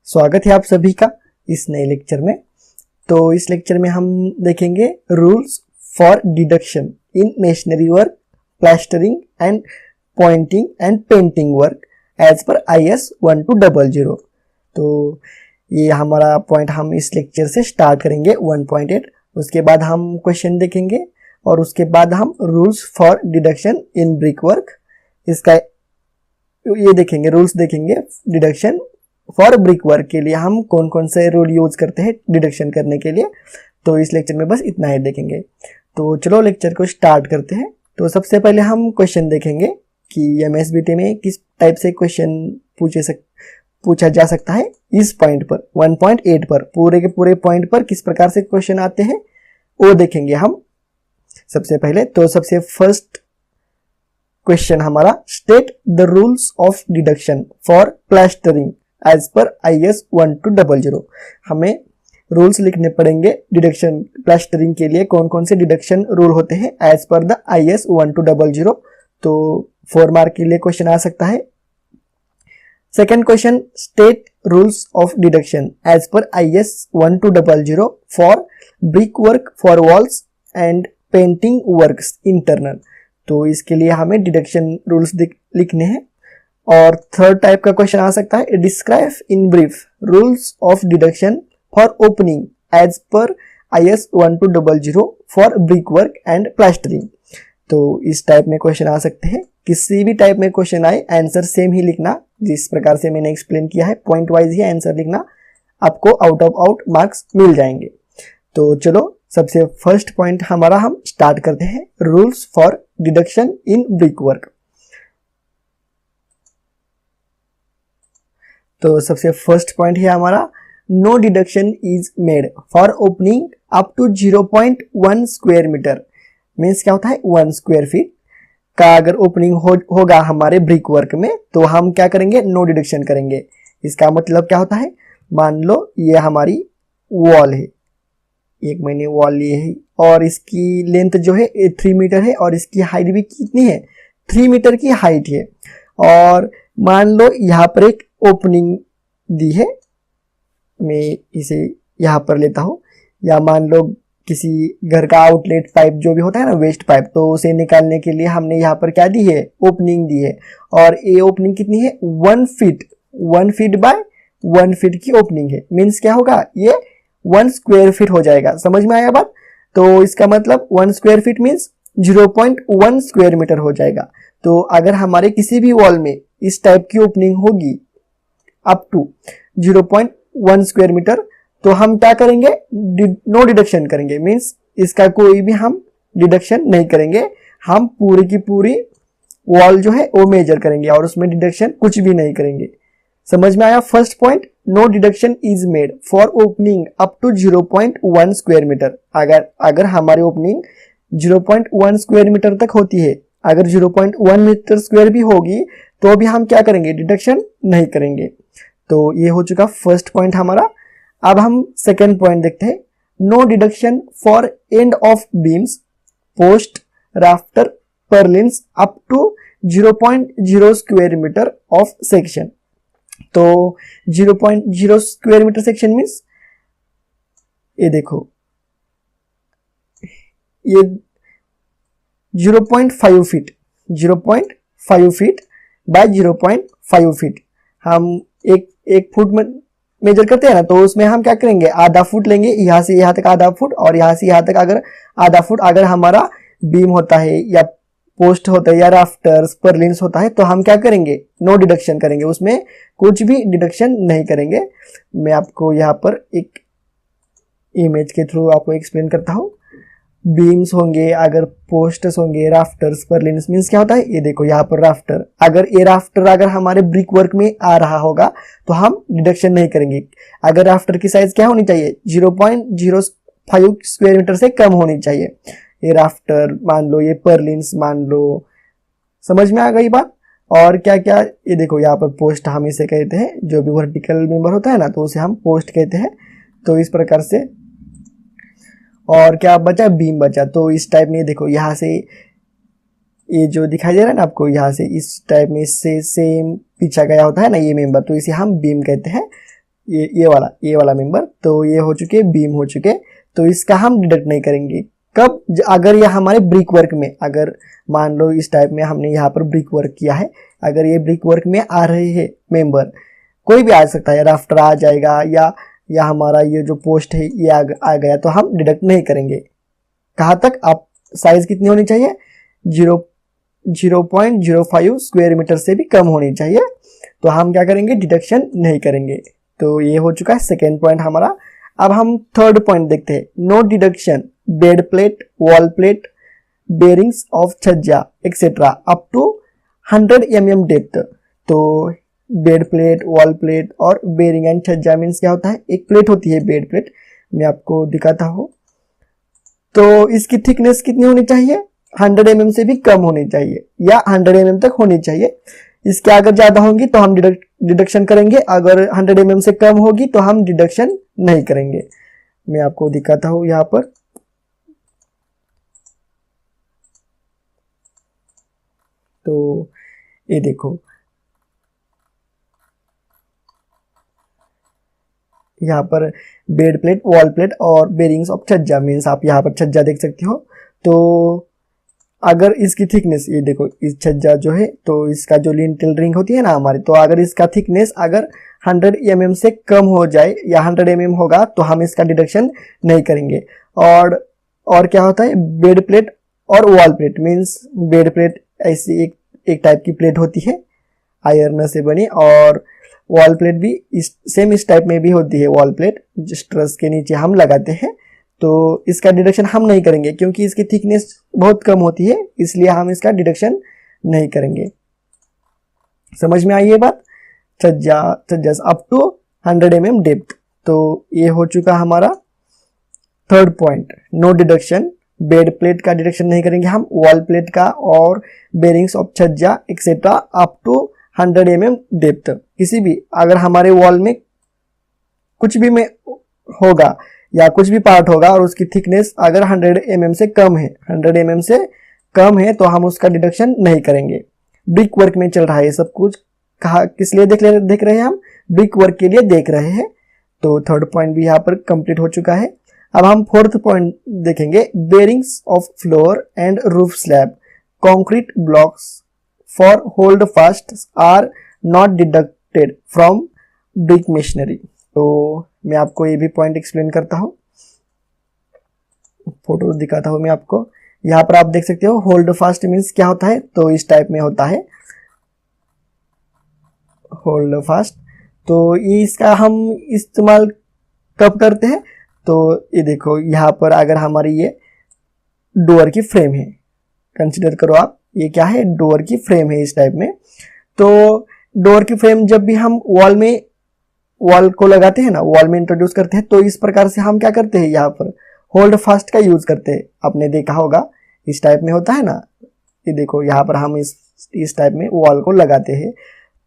स्वागत है आप सभी का इस नए लेक्चर में। तो इस लेक्चर में हम देखेंगे rules for deduction in masonry work, plastering and pointing and painting work as per IS 1200। तो ये हमारा पॉइंट हम इस लेक्चर से स्टार्ट करेंगे 1.8। उसके बाद हम क्वेश्चन देखेंगे और उसके बाद हम rules for deduction in brick work, इसका ये देखेंगे, रूल्स देखेंगे डिडक्शन फॉर ब्रिक वर्क के लिए हम कौन कौन से रूल यूज करते हैं डिडक्शन करने के लिए। तो इस लेक्चर में बस इतना ही देखेंगे। तो चलो लेक्चर को स्टार्ट करते हैं। तो सबसे पहले हम क्वेश्चन देखेंगे कि MSBT में किस टाइप से क्वेश्चन पूछा जा सकता है। इस पॉइंट पर 1.8 पर पूरे के पूरे पॉइंट पर किस प्रकार से क्वेश्चन आते हैं वो देखेंगे हम सबसे पहले। तो सबसे फर्स्ट क्वेश्चन हमारा, state the rules of deduction for plastering as per IS 1200। हमें रूल्स लिखने पड़ेंगे डिडक्शन प्लास्टरिंग के लिए, कौन कौन से डिडक्शन रूल होते हैं एज पर द IS 1200। तो 4 मार्क के लिए क्वेश्चन आ सकता है। Second question, state rules of deduction as per IS 1200 for brick work for walls and painting works internal. तो इसके लिए हमें डिडक्शन रूल्स लिखने हैं। और थर्ड टाइप का क्वेश्चन आ सकता है, describe in brief rules of deduction for opening as per IS 1200 for brick work and plastering. तो इस टाइप में क्वेश्चन आ सकते हैं। किसी भी टाइप में क्वेश्चन आए आंसर सेम ही लिखना, जिस प्रकार से मैंने एक्सप्लेन किया है, पॉइंट वाइज ही आंसर लिखना, आपको आउट ऑफ आउट मार्क्स मिल जाएंगे। तो चलो सबसे फर्स्ट पॉइंट हमारा हम स्टार्ट करते हैं, rules for deduction in brick work. तो सबसे फर्स्ट पॉइंट है हमारा, no deduction is made for opening up to 0.1 square metre. Means क्या होता है, 1 स्क्वायर फीट का अगर ओपनिंग होगा हमारे ब्रिक वर्क में तो हम क्या करेंगे, नो डिडक्शन करेंगे। इसका मतलब क्या होता है, मान लो ये हमारी वॉल है, एक मैंने वॉल ली है और इसकी लेंथ जो है 3 मीटर है और इसकी हाइट भी कितनी है, 3 मीटर की हाइट है। और मान लो यहाँ पर एक ओपनिंग दी है, मैं इसे यहाँ पर लेता हूँ, या मान लो किसी घर का आउटलेट पाइप जो भी होता है ना, वेस्ट पाइप, तो उसे निकालने के लिए हमने यहाँ पर क्या दी है, ओपनिंग दी है। और ये ओपनिंग कितनी है, 1 फीट, 1 फीट बाय 1 फीट की ओपनिंग है। मीन्स क्या होगा, ये 1 स्क्वायर फीट हो जाएगा। समझ में आया बात? तो इसका मतलब 1 square feet means 0.1 square metre हो जाएगा। तो अगर हमारे किसी भी वॉल में इस टाइप की ओपनिंग होगी अप टू 0.1 स्क्वायर मीटर, तो हम क्या करेंगे, नो डिडक्शन करेंगे। मीन्स इसका कोई भी हम डिडक्शन नहीं करेंगे, हम पूरी की पूरी वॉल जो है वो मेजर करेंगे और उसमें डिडक्शन कुछ भी नहीं करेंगे। समझ में आया first point, no deduction is made for opening up to 0.1 square metre. अगर हमारी ओपनिंग 0.1 स्क्वायर मीटर तक होती है, अगर 0.1 मीटर स्क्वायर भी होगी तो भी हम क्या करेंगे, डिडक्शन नहीं करेंगे। तो ये हो चुका फर्स्ट पॉइंट हमारा। अब हम सेकेंड पॉइंट देखते हैं, no deduction for end of beams, post, rafter, purlins up to 0.0 square metre of section. तो 0.0 स्क्वायर मीटर सेक्शन मीन्स ये देखो, ये 0.5 फीट, 0.5 फीट बाय 0.5 फीट। हम एक फुट में मेजर करते हैं ना, तो उसमें हम क्या करेंगे, आधा फुट लेंगे, यहाँ से यहाँ तक आधा फुट और यहाँ से यहाँ तक अगर आधा फुट अगर हमारा बीम होता है या पोस्ट होता है या राफ्टर्स पर्लिन्स होता है, तो हम क्या करेंगे, नो डिडक्शन करेंगे, उसमें कुछ भी डिडक्शन नहीं करेंगे। मैं आपको यहाँ पर एक इमेज के थ्रू आपको एक्सप्लेन करता हूँ। बीम्स होंगे, अगर पोस्ट्स होंगे, राफ्टर्स, पर्लिन्स, मीन्स क्या होता है, ये देखो यहाँ पर राफ्टर, अगर ये राफ्टर अगर हमारे ब्रिक वर्क में आ रहा होगा तो हम डिडक्शन नहीं करेंगे। अगर राफ्टर की साइज क्या होनी चाहिए, 0.05 स्क्वायर मीटर से कम होनी चाहिए। ये राफ्टर मान लो, ये पर्लिन्स मान लो। समझ में आ गई बात? और क्या क्या, ये देखो यहाँ पर पोस्ट हम इसे कहते हैं, जो भी वर्टिकल मेंबर होता है ना, तो उसे हम पोस्ट कहते हैं। तो इस प्रकार से, और क्या बचा, बीम बचा। तो इस टाइप में देखो, यहाँ से ये जो दिखाई दे रहा है ना आपको, यहाँ से इस टाइप में इससे सेम पीछा गया होता है ना ये मेंबर, तो इसे हम बीम कहते हैं। ये वाला मेंबर, तो ये हो चुके, बीम हो चुके, तो इसका हम डिडक्ट नहीं करेंगे। कब? अगर ये हमारे ब्रिक वर्क में, अगर मान लो इस टाइप में हमने यहाँ पर ब्रिक वर्क किया है, अगर ये ब्रिक वर्क में आ रहे हैं मेंबर, कोई भी आ सकता है, राफ्टर आ जाएगा या हमारा ये जो पोस्ट है ये आ गया, तो हम डिडक्ट नहीं करेंगे। कहाँ तक? आप साइज कितनी होनी चाहिए? 0.05 स्क्वायर मीटर से भी कम होनी चाहिए, तो हम क्या करेंगे? डिडक्शन नहीं करेंगे। तो ये हो चुका है सेकेंड पॉइंट हमारा। अब हम थर्ड पॉइंट देखते हैं। No deduction bed plate, wall plate, bearings of chhajja etcetera up to 100 mm depth. तो बेड प्लेट, वॉल प्लेट और बेरिंग एंड छज्जा मीन्स क्या होता है? एक प्लेट होती है बेड प्लेट, मैं आपको दिखाता हूँ। तो इसकी थिकनेस कितनी होनी चाहिए? 100 mm से भी कम होनी चाहिए या 100 mm तक होनी चाहिए। इसके अगर ज्यादा होंगी तो हम डिडक्शन करेंगे, अगर 100 mm से कम होगी तो हम डिडक्शन नहीं करेंगे। मैं आपको दिखाता हूँ यहाँ पर। तो ये देखो, यहाँ पर बेड प्लेट, वॉल प्लेट और बेरिंग्स ऑफ छज्जा मीन्स आप यहाँ पर छज्जा देख सकते हो। तो अगर इसकी थिकनेस, ये देखो इस छज्जा जो है, तो इसका जो लिंटेल रिंग होती है ना हमारी, तो अगर इसका थिकनेस अगर 100 mm से कम हो जाए या 100 mm होगा तो हम इसका डिडक्शन नहीं करेंगे। और क्या होता है? बेड प्लेट और wall plate means bed plate ऐसी एक टाइप की प्लेट होती है आयरन से बनी, और वॉल प्लेट भी इस टाइप में भी होती है। वॉल प्लेट जिस ट्रस के नीचे हम लगाते हैं, तो इसका डिडक्शन हम नहीं करेंगे क्योंकि इसकी थिकनेस बहुत कम होती है, इसलिए हम इसका डिडक्शन नहीं करेंगे। समझ में आई ये बात? छज्जा अप टू 100 mm डेप्थ। तो ये हो चुका हमारा third point, no deduction. Bed plate का डिडक्शन नहीं करेंगे हम, वॉल प्लेट का और bearings of chhajja etcetera up to 100 mm depth. किसी भी, अगर हमारे वॉल में कुछ भी में होगा या कुछ भी पार्ट होगा और उसकी थिकनेस अगर 100 mm से कम है, 100 mm से कम है, तो हम उसका डिडक्शन नहीं करेंगे। ब्रिक वर्क में चल रहा है सब कुछ, कहा किस लिए देख रहे हैं हम? ब्रिक वर्क के लिए देख रहे हैं। तो थर्ड पॉइंट भी यहाँ पर कंप्लीट हो चुका है। अब हम फोर्थ पॉइंट देखेंगे। Bearings of floor and roof slab, concrete blocks for hold fast are not deducted from brick masonry. तो मैं आपको ये भी पॉइंट एक्सप्लेन करता हूँ, फोटो दिखाता हूँ मैं आपको। यहाँ पर आप देख सकते हो होल्ड फास्ट मीन्स क्या होता है, तो इस टाइप में होता है होल्ड फास्ट। तो ये इसका हम इस्तेमाल कब करते हैं? तो ये देखो यहाँ पर अगर हमारी ये डोर की फ्रेम है, कंसिडर करो आप, ये क्या है? डोर की फ्रेम है इस टाइप में। तो डोर की फ्रेम जब भी हम वॉल को लगाते हैं ना, वॉल में इंट्रोड्यूस करते हैं, तो इस प्रकार से हम क्या करते हैं? यहाँ पर होल्ड फास्ट का यूज करते हैं। आपने देखा होगा इस टाइप में होता है ना, ये देखो यहाँ पर हम इस टाइप में वॉल को लगाते हैं।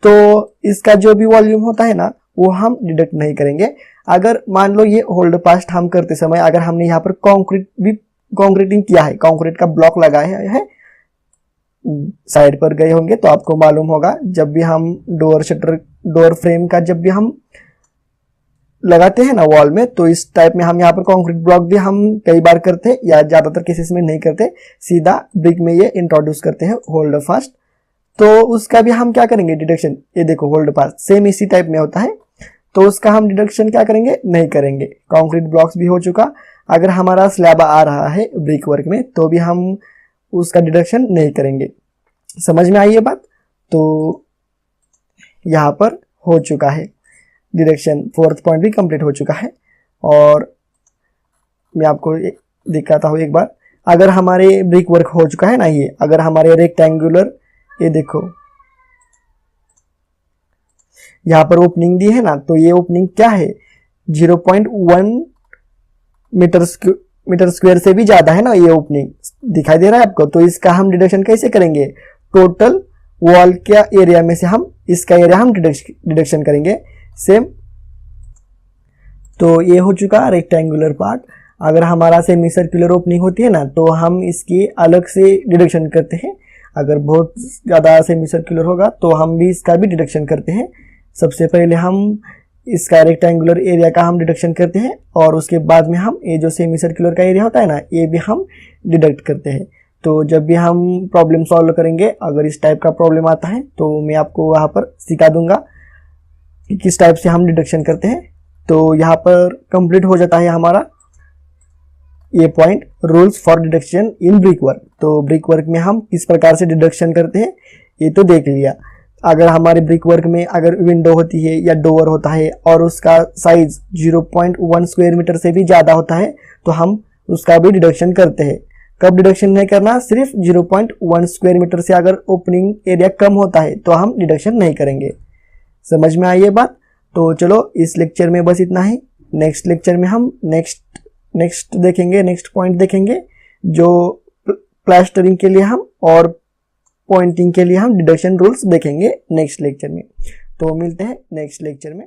तो इसका जो भी वॉल्यूम होता है ना, वो हम डिडक्ट नहीं करेंगे। अगर मान लो ये होल्ड फास्ट हम करते समय अगर हमने यहाँ पर कंक्रीटिंग किया है, कंक्रीट का ब्लॉक लगाया है, साइड पर गए होंगे तो आपको मालूम होगा, जब भी हम डोर फ्रेम का जब भी हम लगाते हैं ना वॉल में, तो इस टाइप में हम यहाँ पर कंक्रीट ब्लॉक भी हम कई बार करते हैं या ज्यादातर केसेस में नहीं करते, सीधा ब्रिक में ये इंट्रोड्यूस करते हैं होल्ड फास्ट। तो उसका भी हम क्या करेंगे? डिडक्शन। ये देखो होल्ड फास्ट सेम इसी टाइप में होता है, तो उसका हम डिडक्शन क्या करेंगे? नहीं करेंगे। कंक्रीट ब्लॉक्स भी हो चुका। अगर हमारा स्लैब आ रहा है ब्रिक वर्क में तो भी हम उसका डिडक्शन नहीं करेंगे। समझ में आई ये बात? तो यहाँ पर हो चुका है डिडक्शन, फोर्थ पॉइंट भी कंप्लीट हो चुका है। और मैं आपको दिखाता हूँ एक बार। अगर हमारे ब्रिक वर्क हो चुका है ना, ये अगर हमारे रेक्टेंगुलर, ये देखो यहाँ पर ओपनिंग दी है ना, तो ये ओपनिंग क्या है? 0.1 मीटर स्क्वायर से भी ज्यादा है ना, ये ओपनिंग दिखाई दे रहा है आपको। तो इसका हम डिडक्शन कैसे करेंगे? टोटल वॉल के एरिया में से हम इसका एरिया हम डिडक्शन करेंगे सेम। तो ये हो चुका रेक्टेंगुलर पार्ट। अगर हमारा सेमी सर्कुलर ओपनिंग होती है ना, तो हम इसकी अलग से डिडक्शन करते हैं। अगर बहुत ज़्यादा सेमी सर्कुलर होगा तो हम भी इसका भी डिडक्शन करते हैं। सबसे पहले हम इसका रेक्टेंगुलर एरिया का हम डिडक्शन करते हैं और उसके बाद में हम ये जो सेमी सर्कुलर का एरिया होता है ना, ये भी हम डिडक्ट करते हैं। तो जब भी हम प्रॉब्लम सॉल्व करेंगे, अगर इस टाइप का प्रॉब्लम आता है तो मैं आपको वहाँ पर सिखा दूंगा कि किस टाइप से हम डिडक्शन करते हैं। तो यहाँ पर कंप्लीट हो जाता है हमारा ये point, rules for deduction in brick work. तो ब्रिक वर्क में हम किस प्रकार से डिडक्शन करते हैं ये तो देख लिया। अगर हमारे ब्रिक वर्क में अगर विंडो होती है या डोर होता है और उसका साइज 0.1 स्क्वायर मीटर से भी ज़्यादा होता है तो हम उसका भी डिडक्शन करते हैं। कब डिडक्शन नहीं करना, सिर्फ 0.1 स्क्वायर मीटर से अगर ओपनिंग एरिया कम होता है तो हम डिडक्शन नहीं करेंगे। समझ में आई ये बात? तो चलो इस लेक्चर में बस इतना ही। नेक्स्ट लेक्चर में हम नेक्स्ट पॉइंट देखेंगे जो प्लास्टरिंग के लिए हम और पॉइंटिंग के लिए हम डिडक्शन रूल्स देखेंगे नेक्स्ट लेक्चर में। तो मिलते हैं नेक्स्ट लेक्चर में।